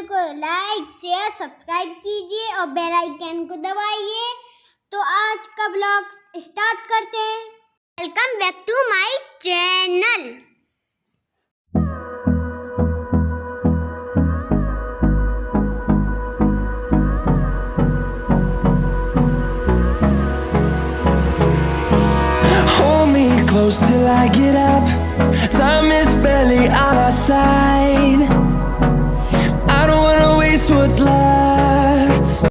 को like share subscribe कीजिए और बेल आइकन को दबाइए। तो आज का ब्लॉग स्टार्ट करते हैं। Welcome back to my channel. Hold me close till I get up. Time is barely on our side. I don't wanna waste what's left.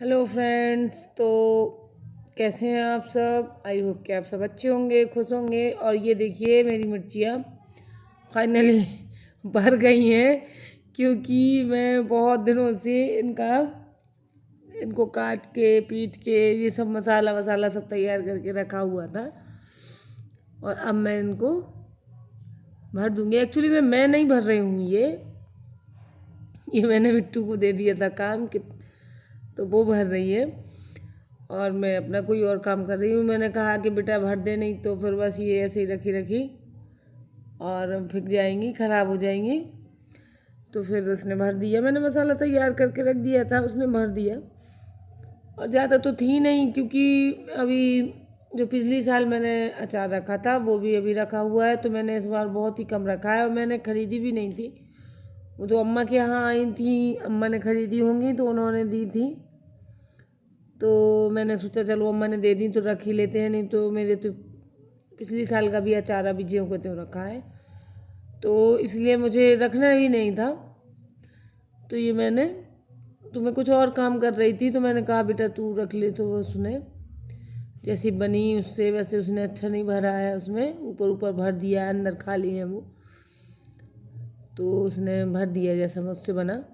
Hello friends, तो कैसे हैं आप सब? आई होप कि आप सब अच्छे होंगे, खुश होंगे। और ये देखिए मेरी मिर्चियाँ फाइनली भर गई हैं, क्योंकि मैं बहुत दिनों से इनको काट के पीट के ये सब मसाला सब तैयार करके रखा हुआ था, और अब मैं इनको भर दूंगी। एक्चुअली मैं नहीं भर रही हूँ, ये मैंने बिट्टू को दे दिया था काम कि तो वो भर रही है, और मैं अपना कोई और काम कर रही हूँ। मैंने कहा कि बेटा भर दे, नहीं तो फिर बस ये ऐसे ही रखी और फिक जाएंगी, ख़राब हो जाएंगी। तो फिर उसने भर दिया। मैंने मसाला तैयार करके रख दिया था, उसने भर दिया। और ज़्यादा तो थी नहीं, क्योंकि अभी जो पिछली साल मैंने अचार रखा था वो भी अभी रखा हुआ है, तो मैंने इस बार बहुत ही कम रखा है। और मैंने ख़रीदी भी नहीं थी, वो तो अम्मा के यहाँ आई थी, अम्मा ने ख़रीदी होंगी तो उन्होंने दी थी। तो मैंने सोचा चलो अम्मा ने दे दी तो रख ही लेते हैं, नहीं तो मेरे तो पिछली साल का भी अचार अभी ज्यों को त्यों रखा है, तो इसलिए मुझे रखना ही नहीं था। तो ये मैं कुछ और काम कर रही थी, तो मैंने कहा बेटा तू रख ले। तो उसने जैसी बनी उससे वैसे उसने अच्छा नहीं भरा है, उसमें ऊपर भर दिया, अंदर खाली है वो, तो उसने भर दिया जैसा मुझसे बना।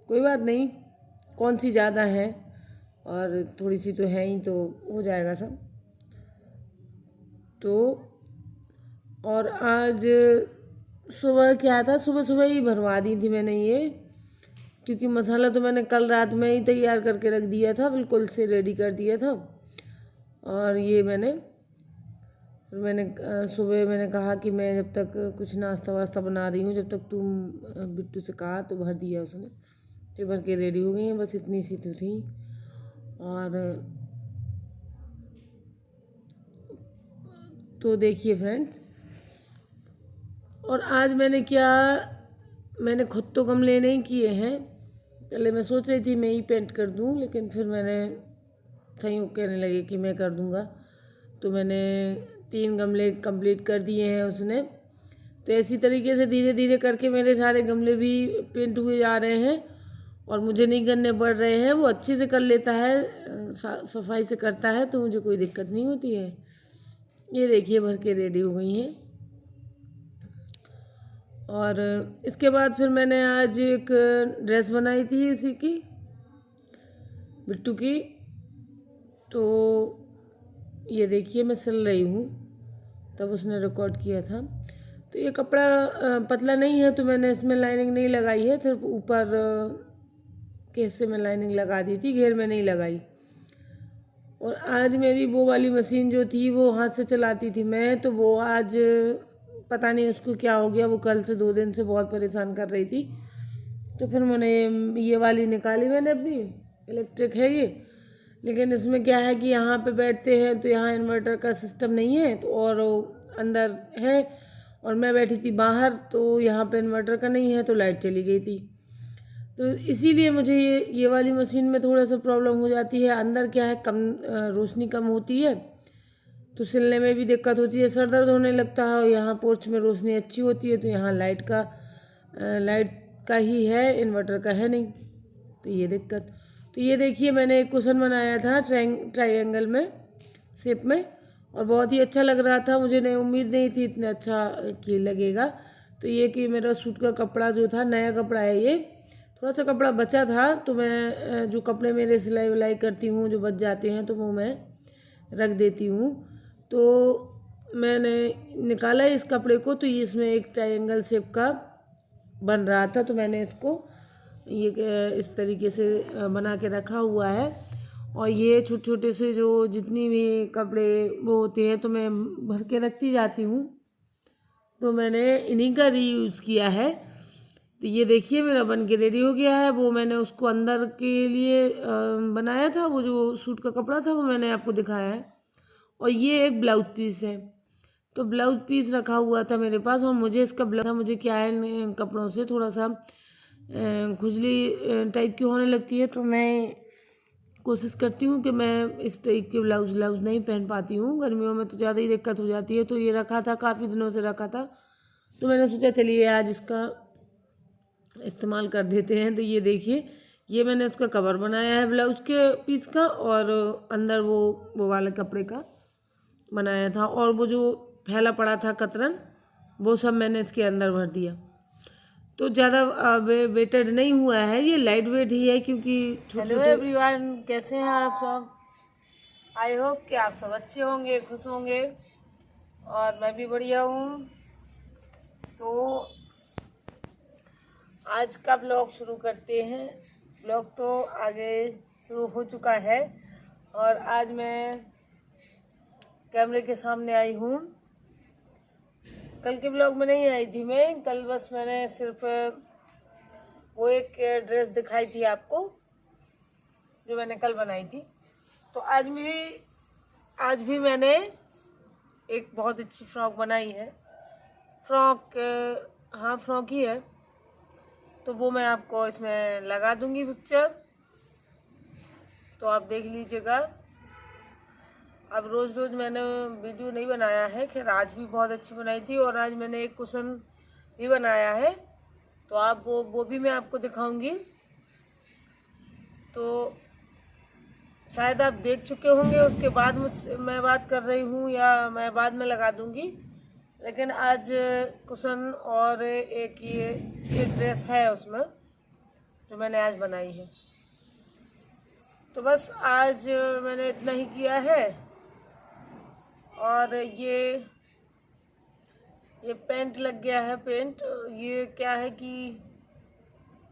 कोई बात नहीं, कौन सी ज़्यादा है और थोड़ी सी तो है ही, तो हो जाएगा सब। तो और आज सुबह क्या था, सुबह ही भरवा दी थी मैंने ये, क्योंकि मसाला तो मैंने कल रात में ही तैयार करके रख दिया था, बिल्कुल से रेडी कर दिया था। और ये मैंने सुबह मैंने कहा कि मैं जब तक कुछ नाश्ता वास्ता बना रही हूँ, जब तक तुम बिट्टू से कहा, तो भर दिया उसने, तो भर के रेडी हो गई हैं। बस इतनी सी तो थी। और तो देखिए फ्रेंड्स, और आज मैंने खुद तो गमले नहीं किए हैं। पहले मैं सोच रही थी मैं ही पेंट कर दूं, लेकिन फिर मैंने संयोग कहने लगे कि मैं कर दूंगा, तो मैंने 3 गमले कंप्लीट कर दिए हैं उसने। तो इसी तरीके से धीरे धीरे करके मेरे सारे गमले भी पेंट हुए जा रहे हैं, और मुझे नहीं करने पड़ रहे हैं। वो अच्छे से कर लेता है, सफाई से करता है, तो मुझे कोई दिक्कत नहीं होती है। ये देखिए भर के रेडी हो गई हैं। और इसके बाद फिर मैंने आज एक ड्रेस बनाई थी उसी की, बिट्टू की। तो ये देखिए मैं सिल रही हूँ, तब उसने रिकॉर्ड किया था। तो ये कपड़ा पतला नहीं है, तो मैंने इसमें लाइनिंग नहीं लगाई है, सिर्फ ऊपर के हिस्से में लाइनिंग लगा दी थी, घेर में नहीं लगाई। और आज मेरी वो वाली मशीन जो थी वो हाथ से चलाती थी मैं, तो वो आज पता नहीं उसको क्या हो गया, वो कल से 2 दिन से बहुत परेशान कर रही थी। तो फिर मैंने ये वाली निकाली, मैंने अपनी इलेक्ट्रिक है ये। लेकिन इसमें क्या है कि यहाँ पे बैठते हैं तो यहाँ इन्वर्टर का सिस्टम नहीं है, तो और अंदर है, और मैं बैठी थी बाहर, तो यहाँ पे इन्वर्टर का नहीं है, तो लाइट चली गई थी। तो इसीलिए मुझे ये वाली मशीन में थोड़ा सा प्रॉब्लम हो जाती है। अंदर क्या है, कम रोशनी कम होती है, तो सिलने में भी दिक्कत होती है, सर दर्द होने लगता है। और यहाँ पोर्च में रोशनी अच्छी होती है, तो यहाँ लाइट का ही है, इन्वर्टर का है नहीं, तो ये दिक्कत। तो ये देखिए मैंने एक कुशन बनाया था ट्रायंगल में शेप में, और बहुत ही अच्छा लग रहा था। मुझे उम्मीद नहीं थी इतना अच्छा कि लगेगा। तो ये कि मेरा सूट का कपड़ा जो था, नया कपड़ा है ये, थोड़ा सा कपड़ा बचा था, तो मैं जो कपड़े मेरे सिलाई विलाई करती हूँ जो बच जाते हैं, तो वो मैं रख देती हूँ। तो मैंने निकाला इस कपड़े को, तो इसमें एक ट्रायंगल शेप का बन रहा था, तो मैंने इसको ये इस तरीके से बना के रखा हुआ है। और ये छोटे छोटे से जो जितनी भी कपड़े वो होते हैं, तो मैं भर के रखती जाती हूँ। तो मैंने इन्हीं का रीयूज़ किया है। तो ये देखिए मेरा बन के रेडी हो गया है। वो मैंने उसको अंदर के लिए बनाया था, वो जो सूट का कपड़ा था वो मैंने आपको दिखाया है। और ये एक ब्लाउज पीस है। तो ब्लाउज पीस रखा हुआ था मेरे पास, और मुझे इसका ब्लाउज था, मुझे क्या है कपड़ों से थोड़ा सा खुजली टाइप की होने लगती है, तो मैं कोशिश करती हूँ कि मैं इस टाइप के ब्लाउज नहीं पहन पाती हूँ। गर्मियों में तो ज़्यादा ही दिक्कत हो जाती है। तो ये रखा था, काफ़ी दिनों से रखा था, तो मैंने सोचा चलिए आज इसका इस्तेमाल कर देते हैं। तो ये देखिए, ये मैंने उसका कवर बनाया है ब्लाउज के पीस का, और अंदर वो वाले कपड़े का बनाया था, और वो जो फैला पड़ा था कतरन वो सब मैंने इसके अंदर भर दिया। तो ज़्यादा वेटेड नहीं हुआ है, ये लाइट वेट ही है क्योंकि हेलो एवरीवन, कैसे हैं आप सब? आई होप कि आप सब अच्छे होंगे, खुश होंगे, और मैं भी बढ़िया हूँ। तो आज का ब्लॉग शुरू करते हैं। ब्लॉग तो आगे शुरू हो चुका है, और आज मैं कैमरे के सामने आई हूँ। कल के ब्लॉग में नहीं आई थी मैं, कल बस मैंने सिर्फ वो एक ड्रेस दिखाई थी आपको जो मैंने कल बनाई थी। तो आज भी मैंने एक बहुत अच्छी फ्रॉक बनाई है। फ्रॉक ही है, तो वो मैं आपको इसमें लगा दूंगी पिक्चर, तो आप देख लीजिएगा। अब रोज़ मैंने वीडियो नहीं बनाया है, खैर आज भी बहुत अच्छी बनाई थी, और आज मैंने एक कुशन भी बनाया है, तो आप वो भी मैं आपको दिखाऊंगी। तो शायद आप देख चुके होंगे, उसके बाद मैं बात कर रही हूँ, या मैं बाद में लगा दूंगी। लेकिन आज कुशन और एक ड्रेस है उसमें जो मैंने आज बनाई है। तो बस आज मैंने इतना ही किया है। और ये पेंट लग गया है। पेंट ये क्या है कि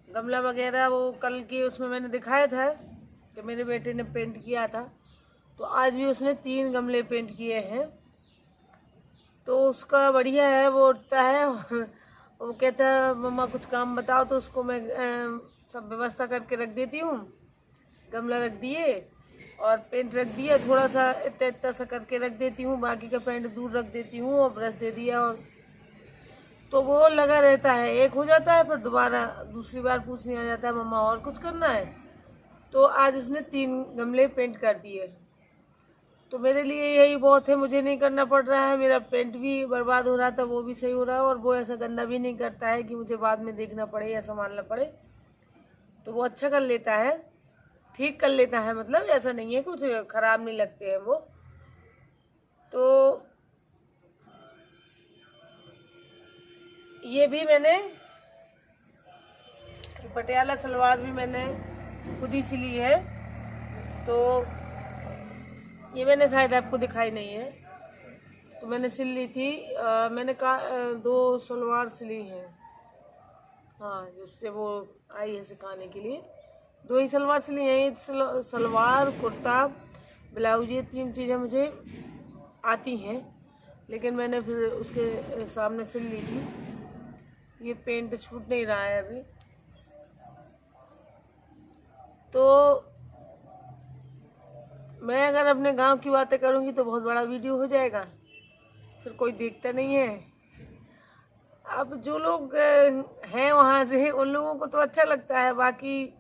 गमला वगैरह वो कल के उसमें मैंने दिखाया था कि मेरे बेटे ने पेंट किया था, तो आज भी उसने 3 गमले पेंट किए हैं। तो उसका बढ़िया है, वो उठता है और वो कहता है मम्मा कुछ काम बताओ, तो उसको मैं सब व्यवस्था करके रख देती हूँ। गमला रख दिए और पेंट रख दिया, थोड़ा सा इतना सा करके रख देती हूँ, बाकी का पेंट दूर रख देती हूँ, और ब्रश दे दिया, और तो वो लगा रहता है। एक हो जाता है, फिर दोबारा दूसरी बार पूछने आ जाता है मम्मा और कुछ करना है। तो आज उसने 3 गमले पेंट कर दिए, तो मेरे लिए यही बहुत है, मुझे नहीं करना पड़ रहा है। मेरा पेंट भी बर्बाद हो रहा था, वो भी सही हो रहा है, और वो ऐसा गंदा भी नहीं करता है कि मुझे बाद में देखना पड़े या संभालना पड़े। तो वो अच्छा कर लेता है, ठीक कर लेता है, मतलब ऐसा नहीं है, कुछ खराब नहीं लगते हैं वो। तो ये भी मैंने पटियाला सलवार भी मैंने खुद ही सिली है, तो ये मैंने शायद आपको दिखाई नहीं है, तो मैंने सिल ली थी। मैंने 2 सलवार सिली हैं, हाँ, जब से वो आई है सिखाने के लिए 2 ही सलवार सिली हैं। सलवार, कुर्ता, ब्लाउज, ये 3 चीज़ें मुझे आती हैं, लेकिन मैंने फिर उसके सामने सिल ली थी। ये पेंट छूट नहीं रहा है अभी। तो मैं अगर अपने गांव की बातें करूंगी तो बहुत बड़ा वीडियो हो जाएगा, फिर कोई देखता नहीं है। अब जो लोग हैं वहाँ से, उन लोगों को तो अच्छा लगता है, बाकी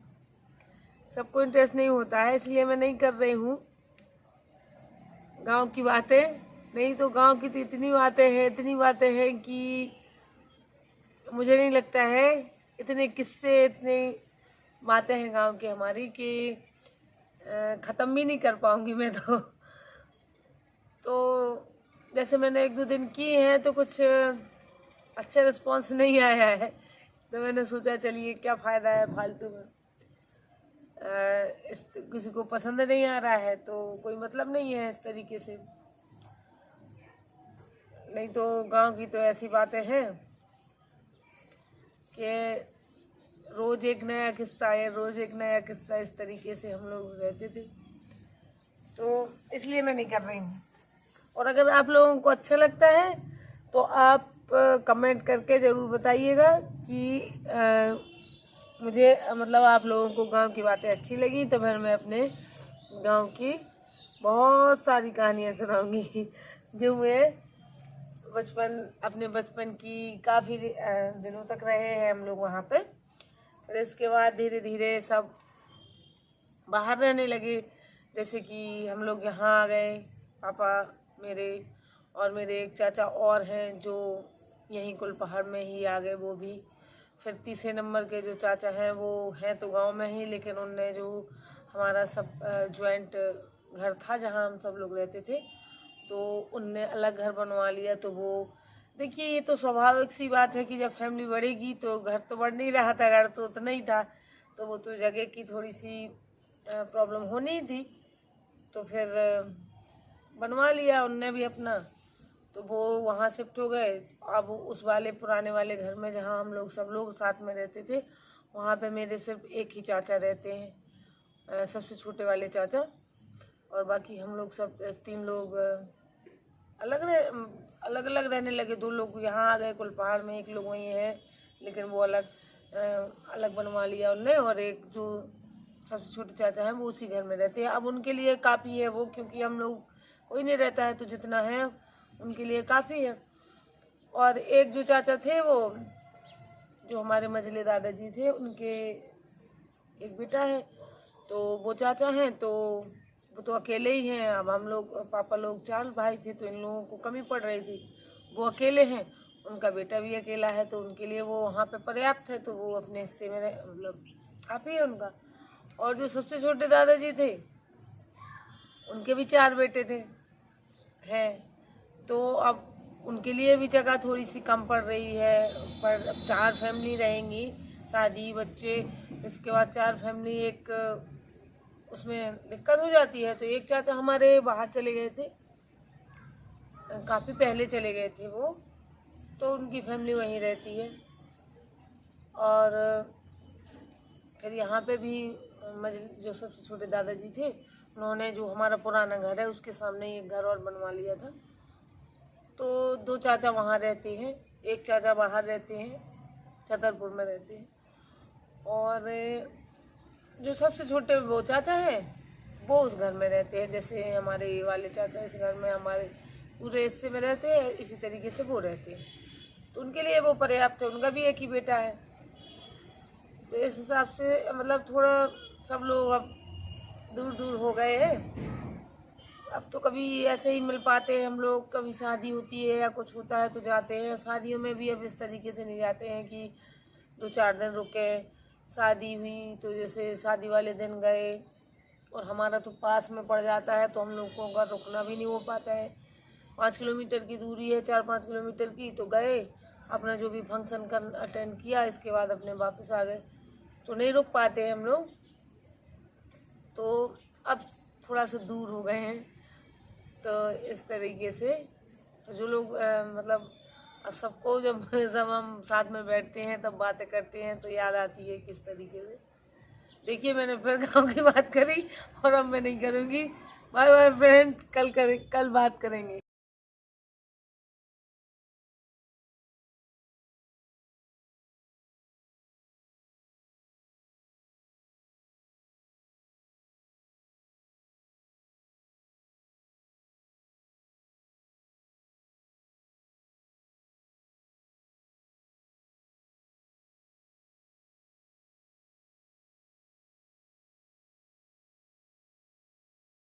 सबको इंटरेस्ट नहीं होता है, इसलिए मैं नहीं कर रही हूँ गांव की बातें। नहीं तो गांव की तो इतनी बातें हैं कि मुझे नहीं लगता है, इतने किस्से, इतनी बातें हैं गांव की हमारी कि ख़त्म भी नहीं कर पाऊंगी मैं तो जैसे मैंने 1-2 दिन किए हैं, तो कुछ अच्छा रिस्पांस नहीं आया है, तो मैंने सोचा चलिए क्या फ़ायदा है फालतू में। किसी को पसंद नहीं आ रहा है तो कोई मतलब नहीं है इस तरीके से। नहीं तो गांव की तो ऐसी बातें हैं कि रोज़ एक नया किस्सा है, रोज़ एक नया किस्सा, इस तरीके से हम लोग रहते थे। तो इसलिए मैं नहीं कर रही हूँ। और अगर आप लोगों को अच्छा लगता है तो आप कमेंट करके ज़रूर बताइएगा कि मुझे मतलब आप लोगों को गांव की बातें अच्छी लगी, तो फिर मैं अपने गांव की बहुत सारी कहानियाँ सुनाऊंगी जो मैं अपने बचपन की काफ़ी दिनों तक रहे हैं हम लोग वहाँ पे। फिर इसके बाद धीरे धीरे सब बाहर रहने लगे, जैसे कि हम लोग यहाँ आ गए, पापा मेरे और मेरे एक चाचा और हैं जो यहीं कुलपहाड़ में ही आ गए वो भी। फिर तीसरे नंबर के जो चाचा हैं वो हैं तो गांव में ही, लेकिन उनने जो हमारा सब जॉइंट घर था जहाँ हम सब लोग रहते थे, तो उनने अलग घर बनवा लिया। तो वो देखिए, ये तो स्वाभाविक सी बात है कि जब फैमिली बढ़ेगी तो घर तो बढ़ नहीं रहा था, घर तो उतना ही था, तो वो तो जगह की थोड़ी सी प्रॉब्लम होनी थी, तो फिर बनवा लिया उनने भी अपना। तो वो वहाँ शिफ्ट हो गए। अब उस वाले पुराने वाले घर में जहाँ हम लोग सब लोग साथ में रहते थे, वहाँ पे मेरे सिर्फ एक ही चाचा रहते हैं, सबसे छोटे वाले चाचा, और बाकी हम लोग सब 3 लोग अलग अलग रहने लगे। 2 लोग यहाँ आ गए कुलपहाड़ में, 1 लोग वहीं है, लेकिन वो अलग बनवा लिया उनने, और एक जो सबसे छोटे चाचा हैं वो उसी घर में रहते हैं। अब उनके लिए काफ़ी है वो, क्योंकि हम लोग कोई नहीं रहता है, तो जितना है उनके लिए काफ़ी है। और एक जो चाचा थे वो जो हमारे मझले दादाजी थे, उनके एक बेटा है, तो वो चाचा हैं तो वो तो अकेले ही हैं। अब हम लोग पापा लोग 4 भाई थे, तो इन लोगों को कमी पड़ रही थी, वो अकेले हैं, उनका बेटा भी अकेला है, तो उनके लिए वो वहाँ पे पर्याप्त है, तो वो अपने हिस्से में मतलब काफ़ी है उनका। और जो सबसे छोटे दादाजी थे उनके भी 4 बेटे थे हैं, तो अब उनके लिए भी जगह थोड़ी सी कम पड़ रही है। पर अब 4 फैमिली रहेंगी, शादी बच्चे, इसके बाद 4 फैमिली, एक उसमें दिक्कत हो जाती है। तो एक चाचा हमारे बाहर चले गए थे, काफ़ी पहले चले गए थे वो, तो उनकी फैमिली वहीं रहती है। और फिर यहाँ पे भी जो सबसे छोटे दादाजी थे, उन्होंने जो हमारा पुराना घर है उसके सामने ही एक घर और बनवा लिया था, तो 2 चाचा वहाँ रहते हैं, एक चाचा बाहर रहते हैं, छतरपुर में रहते हैं। और जो सबसे छोटे वो चाचा हैं वो उस घर में रहते हैं, जैसे हमारे ये वाले चाचा इस घर में हमारे पूरे हिस्से में रहते हैं, इसी तरीके से वो रहते हैं, तो उनके लिए वो पर्याप्त है। उनका भी एक ही बेटा है, तो इस हिसाब से मतलब थोड़ा सब लोग अब दूर दूर हो गए हैं। अब तो कभी ऐसे ही मिल पाते हैं हम लोग, कभी शादी होती है या कुछ होता है तो जाते हैं। शादियों में भी अब इस तरीके से नहीं जाते हैं कि 2-4 दिन रुके। शादी हुई तो जैसे शादी वाले दिन गए, और हमारा तो पास में पड़ जाता है, तो हम लोगों का रुकना भी नहीं हो पाता है। 5 किलोमीटर की दूरी है, 4-5 किलोमीटर की, तो गए अपना जो भी फंक्शन अटेंड किया, इसके बाद अपने वापस आ गए, तो नहीं रुक पाते हैं हम लोग। तो अब थोड़ा सा दूर हो गए हैं, तो इस तरीके से जो लोग मतलब अब सबको जब सब हम साथ में बैठते हैं तब बातें करते हैं तो याद आती है किस तरीके से। देखिए, मैंने फिर गांव की बात करी और अब मैं नहीं करूँगी। बाय बाय फ्रेंड्स, कल बात करेंगे।